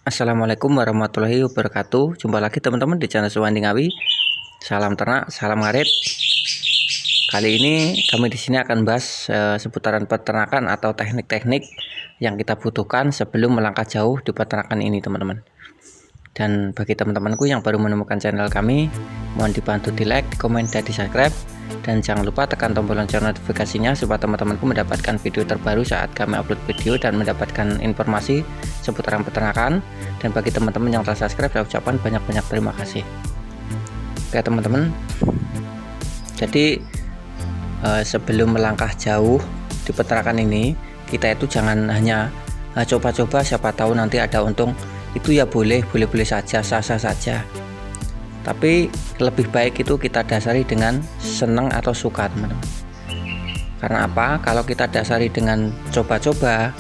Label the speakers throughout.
Speaker 1: Assalamualaikum warahmatullahi wabarakatuh. Jumpa lagi teman-teman di channel Suwandi Ngawi. Salam ternak, salam ngarit. Kali ini kami di sini akan bahas seputaran peternakan atau teknik-teknik yang kita butuhkan sebelum melangkah jauh di peternakan ini, teman-teman. Dan bagi teman-temanku yang baru menemukan channel kami, mohon dibantu di like, di komen, dan di subscribe. Dan jangan lupa tekan tombol lonceng notifikasinya supaya teman-temanku mendapatkan video terbaru saat kami upload video dan mendapatkan informasi seputaran peternakan. Dan bagi teman-teman yang telah subscribe, saya ucapkan banyak-banyak terima kasih. Oke teman-teman, jadi sebelum melangkah jauh di peternakan ini, kita itu jangan hanya coba-coba, siapa tahu nanti ada untung, itu ya boleh saja, sah-sah saja. Tapi lebih baik itu kita dasari dengan senang atau suka, teman-teman. Karena apa? Kalau kita dasari dengan coba-coba,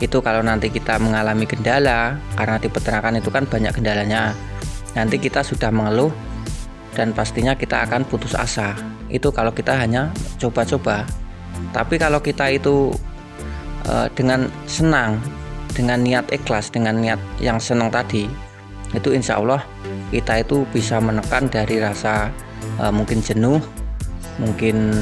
Speaker 1: itu kalau nanti kita mengalami kendala, karena di peternakan itu kan banyak kendalanya, nanti kita sudah mengeluh dan pastinya kita akan putus asa. Itu kalau kita hanya coba-coba. Tapi kalau kita itu dengan senang, dengan niat ikhlas, dengan niat yang senang tadi, itu insya Allah kita itu bisa menekan dari rasa mungkin jenuh, mungkin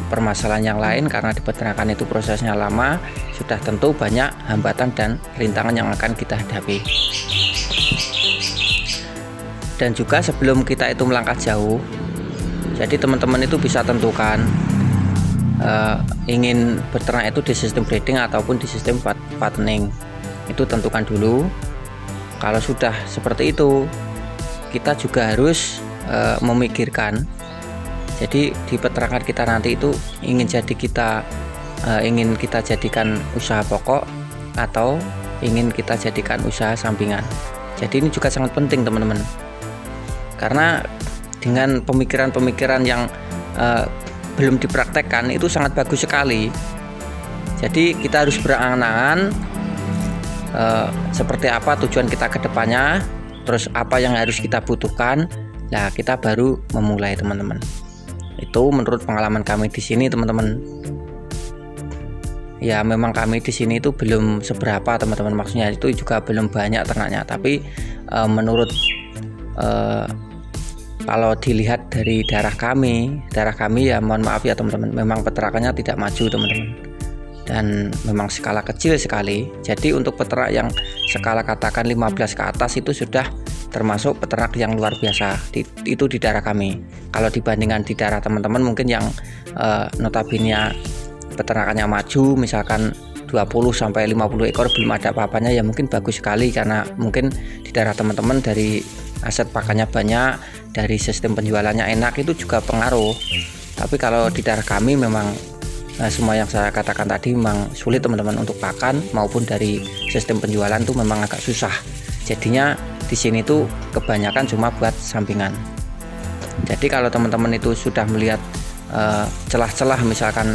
Speaker 1: permasalahan yang lain, karena di peternakan itu prosesnya lama, sudah tentu banyak hambatan dan rintangan yang akan kita hadapi. Dan juga sebelum kita itu melangkah jauh, jadi teman-teman itu bisa tentukan ingin beternak itu di sistem breeding ataupun di sistem fattening. Itu tentukan dulu. Kalau sudah seperti itu, kita juga harus memikirkan. Jadi di peternakan kita nanti itu ingin kita jadikan usaha pokok atau ingin kita jadikan usaha sampingan. Jadi ini juga sangat penting, teman-teman. Karena dengan pemikiran-pemikiran yang belum dipraktekkan itu sangat bagus sekali. Jadi kita harus berangan-angan seperti apa tujuan kita ke depannya, terus apa yang harus kita butuhkan. Nah, kita baru memulai, teman-teman. Itu menurut pengalaman kami di sini, teman-teman. Ya, memang kami di sini itu belum seberapa, teman-teman. Maksudnya itu juga belum banyak ternaknya, tapi menurut kalau dilihat dari daerah kami ya, mohon maaf ya teman-teman, memang peternakannya tidak maju, teman-teman. Dan memang skala kecil sekali. Jadi untuk peternak yang skala katakan 15 ke atas itu sudah termasuk peternak yang luar biasa. Itu di daerah kami. Kalau dibandingkan di daerah teman-teman mungkin yang notabene peternakannya maju, misalkan 20 sampai 50 ekor belum ada apa-apanya, ya mungkin bagus sekali, karena mungkin di daerah teman-teman dari aset pakannya banyak, dari sistem penjualannya enak, itu juga pengaruh. Tapi kalau di daerah kami memang semua yang saya katakan tadi memang sulit, teman-teman, untuk pakan maupun dari sistem penjualan tuh memang agak susah. Jadinya di sini tuh kebanyakan cuma buat sampingan. Jadi kalau teman-teman itu sudah melihat celah-celah, misalkan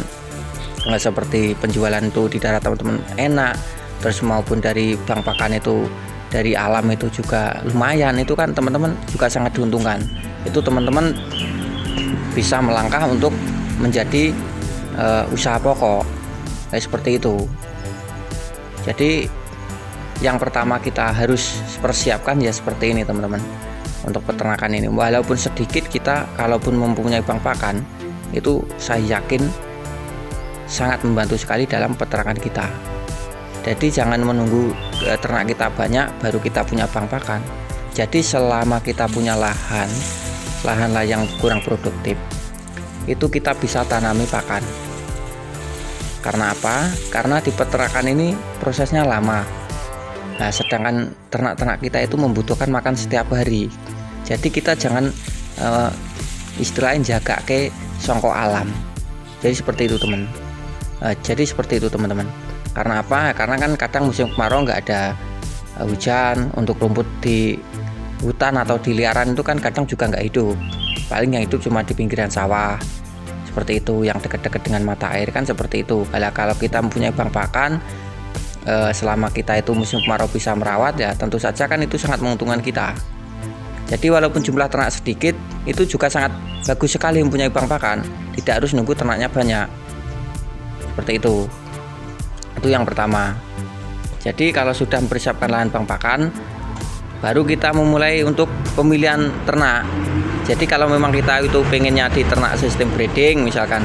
Speaker 1: seperti penjualan itu di daerah teman-teman enak, terus maupun dari bank pakan itu dari alam itu juga lumayan, itu kan teman-teman juga sangat diuntungkan. Itu teman-teman bisa melangkah untuk menjadi usaha pokok kayak seperti itu. Jadi yang pertama kita harus persiapkan ya seperti ini, teman-teman. Untuk peternakan ini walaupun sedikit, kita kalaupun mempunyai bank pakan, itu saya yakin sangat membantu sekali dalam peternakan kita. Jadi jangan menunggu ternak kita banyak baru kita punya bank pakan. Jadi selama kita punya lahan yang kurang produktif, itu kita bisa tanami pakan. Karena apa? Karena di peternakan ini prosesnya lama. Nah, sedangkan ternak-ternak kita itu membutuhkan makan setiap hari. Jadi kita jangan istilahnya jaga ke songko alam. Jadi seperti itu, teman-teman. Karena apa? Karena kan kadang musim kemarau nggak ada hujan, untuk rumput di hutan atau di liaran itu kan kadang juga nggak hidup. Paling yang hidup cuma di pinggiran sawah, seperti itu, yang dekat-dekat dengan mata air kan seperti itu. Kalau kita mempunyai bank pakan, selama kita itu musim kemarau bisa merawat, ya tentu saja kan itu sangat menguntungkan kita. Jadi walaupun jumlah ternak sedikit, itu juga sangat bagus sekali mempunyai bank pakan. Tidak harus nunggu ternaknya banyak. Seperti itu. Itu yang pertama. Jadi kalau sudah mempersiapkan lahan bank pakan, baru kita memulai untuk pemilihan ternak. Jadi kalau memang kita itu pengennya di ternak sistem breeding misalkan,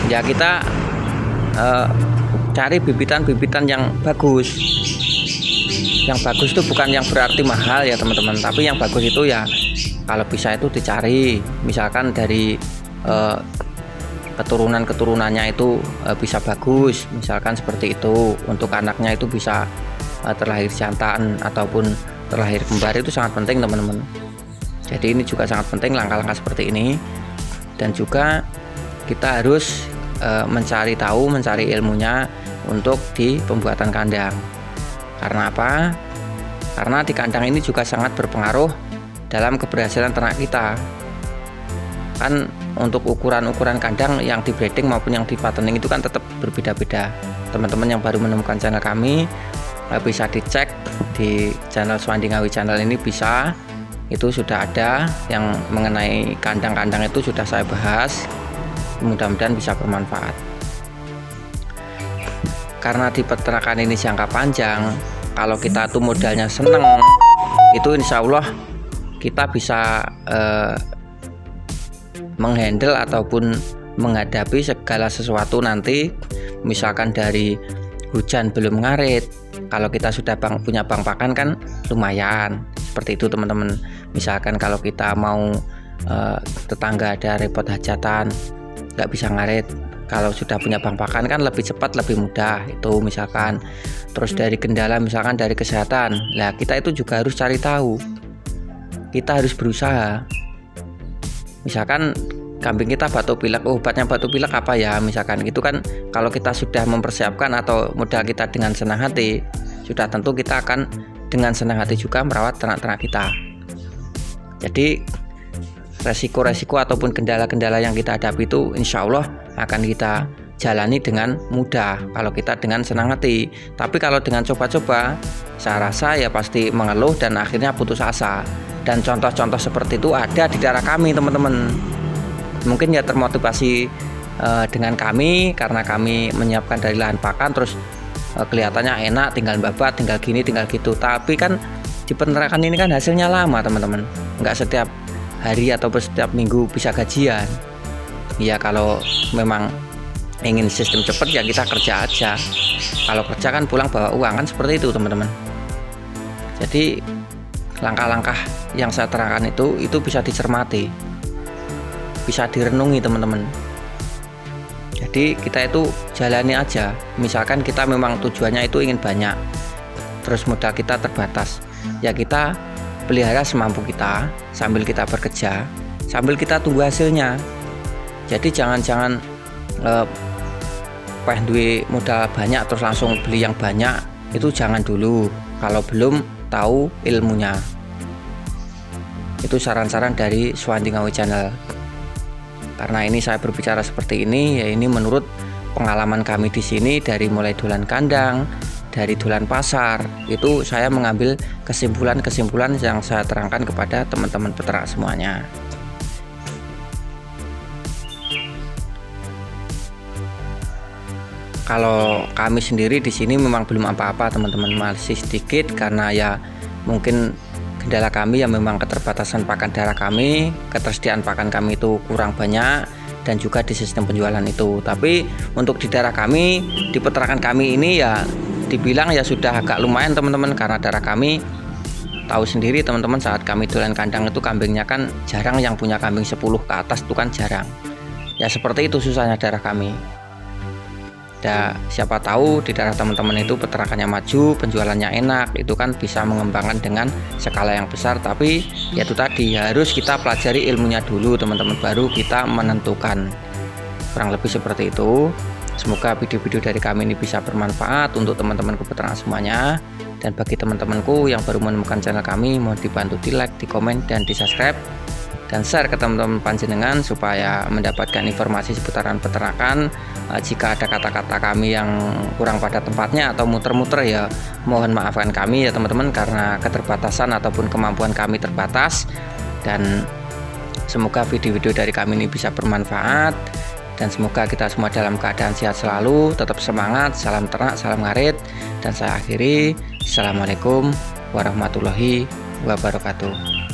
Speaker 1: ya kita cari bibitan-bibitan yang bagus. Yang bagus itu bukan yang berarti mahal ya teman-teman, tapi yang bagus itu ya kalau bisa itu dicari, misalkan dari keturunan-keturunannya itu bisa bagus, misalkan seperti itu. Untuk anaknya itu bisa terlahir jantan ataupun terlahir kembar, itu sangat penting teman-teman. Jadi ini juga sangat penting langkah-langkah seperti ini. Dan juga kita harus mencari tahu, mencari ilmunya untuk di pembuatan kandang. Karena apa? Karena di kandang ini juga sangat berpengaruh dalam keberhasilan ternak kita. Kan untuk ukuran-ukuran kandang yang di breeding maupun yang di fattening itu kan tetap berbeda-beda. Teman-teman yang baru menemukan channel kami bisa dicek di channel Suwandi Ngawi channel ini, bisa, itu sudah ada yang mengenai kandang-kandang itu sudah saya bahas. Mudah-mudahan bisa bermanfaat. Karena di peternakan ini jangka panjang, kalau kita tuh modalnya seneng, itu insya Allah kita bisa menghandle ataupun menghadapi segala sesuatu nanti. Misalkan dari hujan belum ngarit, kalau kita sudah punya bank pakan kan lumayan, seperti itu teman-teman. Misalkan kalau kita mau tetangga ada repot hajatan nggak bisa ngarit, kalau sudah punya bank pakan kan lebih cepat, lebih mudah itu misalkan. Terus dari kendala misalkan dari kesehatan, nah kita itu juga harus cari tahu, kita harus berusaha. Misalkan kambing kita batuk pilek, obatnya batuk pilek apa ya misalkan gitu kan. Kalau kita sudah mempersiapkan atau modal kita dengan senang hati, sudah tentu kita akan dengan senang hati juga merawat ternak-ternak kita. Jadi resiko-resiko ataupun kendala-kendala yang kita hadapi itu insya Allah akan kita jalani dengan mudah kalau kita dengan senang hati. Tapi kalau dengan coba-coba, saya rasa ya pasti mengeluh dan akhirnya putus asa. Dan contoh-contoh seperti itu ada di daerah kami teman-teman. Mungkin ya termotivasi dengan kami karena kami menyiapkan dari lahan pakan, terus kelihatannya enak, tinggal babat, tinggal gini, tinggal gitu. Tapi kan di peternakan ini kan hasilnya lama teman-teman, nggak setiap hari atau setiap minggu bisa gajian. Ya kalau memang ingin sistem cepat ya kita kerja aja. Kalau kerja kan pulang bawa uang, kan seperti itu teman-teman. Jadi langkah-langkah yang saya terangkan itu bisa dicermati, bisa direnungi teman-teman. Jadi kita itu jalani aja. Misalkan kita memang tujuannya itu ingin banyak, terus modal kita terbatas, ya kita pelihara semampu kita sambil kita bekerja, sambil kita tunggu hasilnya. Jadi jangan duit modal banyak terus langsung beli yang banyak, itu jangan dulu kalau belum tahu ilmunya. Itu saran-saran dari Suwandi Ngawi channel. Karena ini saya berbicara seperti ini, ya ini menurut pengalaman kami di sini, dari mulai dolan kandang, dari dolan pasar, itu saya mengambil kesimpulan-kesimpulan yang saya terangkan kepada teman-teman peternak semuanya. Kalau kami sendiri di sini memang belum apa-apa teman-teman, masih sedikit karena ya mungkin kendala kami yang memang keterbatasan pakan darah kami, ketersediaan pakan kami itu kurang banyak, dan juga di sistem penjualan itu. Tapi untuk di daerah kami, di peternakan kami ini ya dibilang ya sudah agak lumayan teman-teman, karena daerah kami tahu sendiri teman-teman, saat kami dolan kandang itu kambingnya kan jarang yang punya kambing 10 ke atas, itu kan jarang. Ya seperti itu susahnya daerah kami. Ya siapa tahu di daerah teman-teman itu peternakannya maju, penjualannya enak, itu kan bisa mengembangkan dengan skala yang besar. Tapi ya itu tadi, harus kita pelajari ilmunya dulu teman-teman, baru kita menentukan. Kurang lebih seperti itu. Semoga video-video dari kami ini bisa bermanfaat untuk teman-teman peternak semuanya. Dan bagi teman-temanku yang baru menemukan channel kami, mohon dibantu di like, di komen, dan di subscribe, dan share ke teman-teman panjenengan supaya mendapatkan informasi seputaran peternakan. Jika ada kata-kata kami yang kurang pada tempatnya atau muter-muter, ya mohon maafkan kami ya teman-teman, karena keterbatasan ataupun kemampuan kami terbatas. Dan semoga video-video dari kami ini bisa bermanfaat. dan semoga kita semua dalam keadaan sehat selalu, tetap semangat, salam ternak, salam ngarit, dan saya akhiri, Assalamualaikum warahmatullahi wabarakatuh.